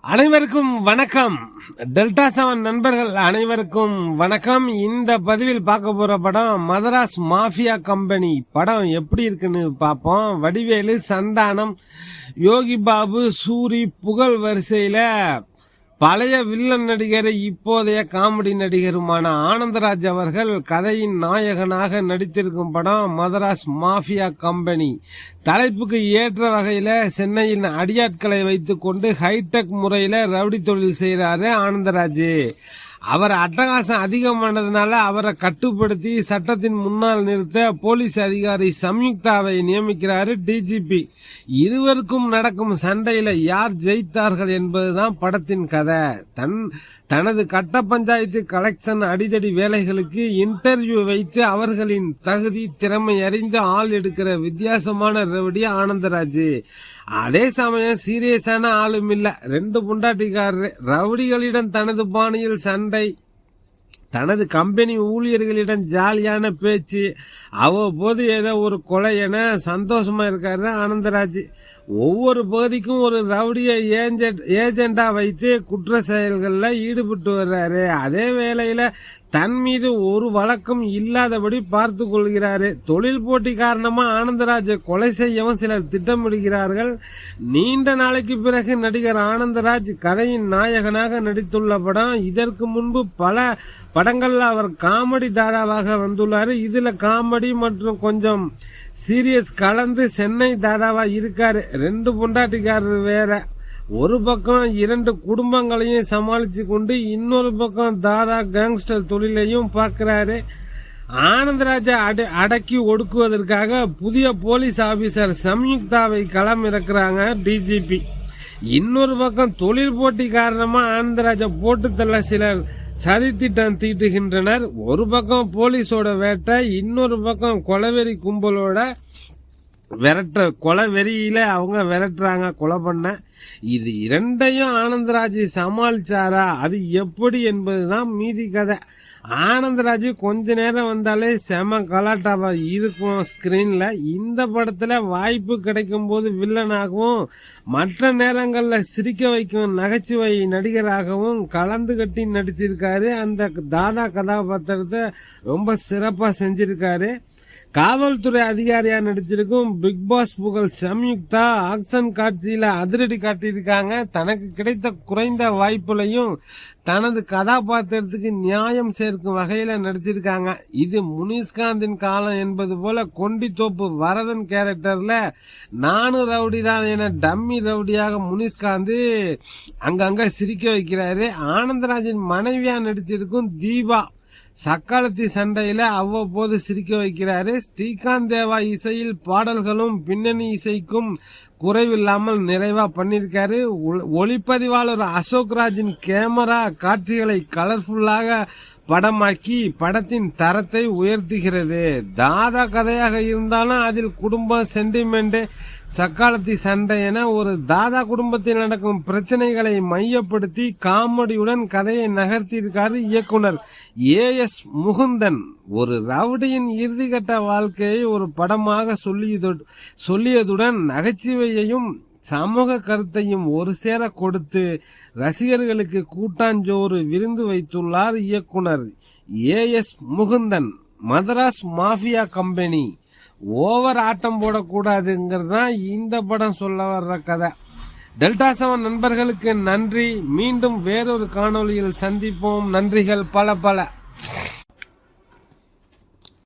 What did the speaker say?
அனைவருக்கும் வணக்கம். டெல்டா 7 நண்பர்கள் அனைவருக்கும் வணக்கம். இந்த பதிவில் பார்க்க போற படம் மதராஸ் மாஃபியா கம்பெனி. படம் எப்படி இருக்குன்னு பார்ப்போம். வடிவேலு, சந்தானம், யோகி பாபு, சூரி, புகழ் வரிசையில பழைய வில்லன் நடிகர், இப்போதைய காமெடி நடிகருமான ஆனந்தராஜ் அவர்கள் கதையின் நாயகனாக நடித்திருக்கும் படம் மதராஸ் மாஃபியா கம்பெனி. தலைப்புக்கு ஏற்ற வகையில சென்னையின் அடியாட்களை வைத்துக் கொண்டு ஹைடெக் முறையில ரவுடி தொழில் செய்யறாரு ஆனந்தராஜ். அவர் அட்டகாசம் அதிகமானதுனால அவரை கட்டுப்படுத்தி சட்டத்தின் முன்னால் நிறுத்த போலீஸ் அதிகாரி சம்யுக்தாவை நியமிக்கிறாரு டிஜிபி. இருவருக்கும் நடக்கும் சண்டையில யார் ஜெயித்தார்கள் என்பதுதான் படத்தின் கதை. தனது கட்ட பஞ்சாயத்து கலெக்ஷன் அடிதடி வேலைகளுக்கு இன்டர்வியூ வைத்து அவர்களின் தகுதி திறமை அறிந்து ஆள் எடுக்கிற வித்தியாசமான ரவுடி ஆனந்தராஜ். அதே சமயம் சீரியஸான ஆளும் இல்ல. 2 புண்டாட்டிக்காரரு. ரவுடிகளிடம் தனது பாணியில் சண்டை, தனது கம்பெனி ஊழியர்களிடம் ஜாலியான பேச்சு, அவ்வப்போது ஏதோ ஒரு கொலை என சந்தோஷமா இருக்காரு ஆனந்தராஜ். ஒவ்வொரு பகுதிக்கும் ஒரு ரவுடியை ஏஜெண்டா வைத்து குற்ற செயல்களில் ஈடுபட்டு வர்றாரு. அதே வேளையில தன் மீது ஒரு வழக்கம் இல்லாதபடி பார்த்து கொள்கிறாரு. தொழில் போட்டி காரணமா ஆனந்தராஜை கொலை செய்யவும் சிலர் திட்டமிடுகிறார்கள். நீண்ட நாளைக்கு பிறகு நடிகர் ஆனந்தராஜ் கதையின் நாயகனாக நடித்துள்ள படம். இதற்கு முன்பு பல படங்கள்ல அவர் காமெடி தாதாவாக வந்துள்ளாரு. இதுல காமெடி மற்றும் கொஞ்சம் சீரியஸ் கலந்து சென்னை தாதாவா இருக்காரு. 2 பொண்டாட்டிக்காரர் வேற. ஒரு பக்கம் 2 குடும்பங்களையும் சமாளிச்சு கொண்டு இன்னொரு பக்கம் தாதா கேங்ஸ்டர் தொழிலையும் பார்க்கிறாரு. ஆனந்தராஜை அடக்கி ஒடுக்குவதற்காக புதிய போலீஸ் ஆபீசர் சம்யுக்தாவை களம் இறக்குறாங்க டிஜிபி. இன்னொரு பக்கம் தொழில் போட்டி காரணமா ஆனந்தராஜை போட்டு தள்ள சிலர் சதி திட்டம் தீட்டுகின்றனர். ஒரு பக்கம் போலீஸோட வேட்டை, இன்னொரு பக்கம் கொலவெறி கும்பலோட கொலை வெறியில அவங்க விரட்டுறாங்க கொலை பண்ண. இது இரண்டையும் ஆனந்தராஜ் சமாளிச்சாரா, அது எப்படி என்பதுதான் மீதி கதை. ஆனந்தராஜ் கொஞ்ச நேரம் வந்தாலே செம கலாட்டாவா இருக்கும் ஸ்கிரீன்ல. இந்த படத்துல வாய்ப்பு கிடைக்கும் போது வில்லனாகவும் மற்ற நேரங்கள்ல சிரிக்க வைக்கும் நகைச்சுவை நடிகராகவும் கலந்து கட்டி நடிச்சிருக்காரு. அந்த தாதா கதாபாத்திரத்தை ரொம்ப சிறப்பா செஞ்சிருக்காரு. காவல்துறை அதிகாரியா நடிச்சிருக்கும் பிக் பாஸ் புகழ் சம்யுக்தா ஆக்ஷன் காட்சியில அதிரடி காட்டியிருக்காங்க. தனக்கு கிடைத்த குறைந்த வாய்ப்புலையும் தனது கதாபாத்திரத்துக்கு நியாயம் சேர்க்கும் வகையில நடிச்சிருக்காங்க. இது முனிஷ்காந்தின் காலம் என்பது போல கொண்டித்தோப்பு வரதன் கேரக்டர்ல நானும் ரவுடி தான் என டம்மி ரவுடியாக முனிஷ்காந்த் அங்கங்க சிரிக்க வைக்கிறாரு. ஆனந்தராஜின் மனைவியா நடிச்சிருக்கும் தீபா சக்காலத்தி சண்டையில அவ்வப்போது சிரிக்க வைக்கிறாரு. ஸ்ரீகாந்த் தேவா இசையில் பாடல்களும் பின்னணி இசைக்கும் குறைவில்லாமல் நிறைவா பண்ணிருக்காரு. ஒளிப்பதிவாளர் அசோக் ராஜின் கேமரா காட்சிகளை கலர்ஃபுல்லாக படமாக்கி படத்தின் தரத்தை உயர்த்துகிறது. தாதா கதையாக இருந்தாலும் அதில் குடும்பம், சென்டிமெண்ட், சக்காலத்தி சண்டை என ஒரு தாதா குடும்பத்தில் நடக்கும் பிரச்சனைகளை மையப்படுத்தி காமெடியுடன் கதையை நகர்த்தியிருக்காரு இயக்குனர் AS முகுந்தன். ஒரு ரவுடியின் இறுதிக்கட்ட வாழ்க்கையை ஒரு படமாக சொல்லியதுடன் நகைச்சுவையையும் சமூக கருத்தையும் ஒரு சேர கொடுத்து ரசிகர்களுக்கு கூட்டாஞ்சோறு விருந்து வைத்துள்ளார் இயக்குனர் AS Mukundan. Madras mafia company. Over ஆட்டம் போடக்கூடாதுங்கிறது தான் இந்த படம் சொல்ல வர்ற கதை. டெல்டா 7 நண்பர்களுக்கு நன்றி. மீண்டும் வேறொரு காணொளியில் சந்திப்போம். நன்றிகள் பல பல.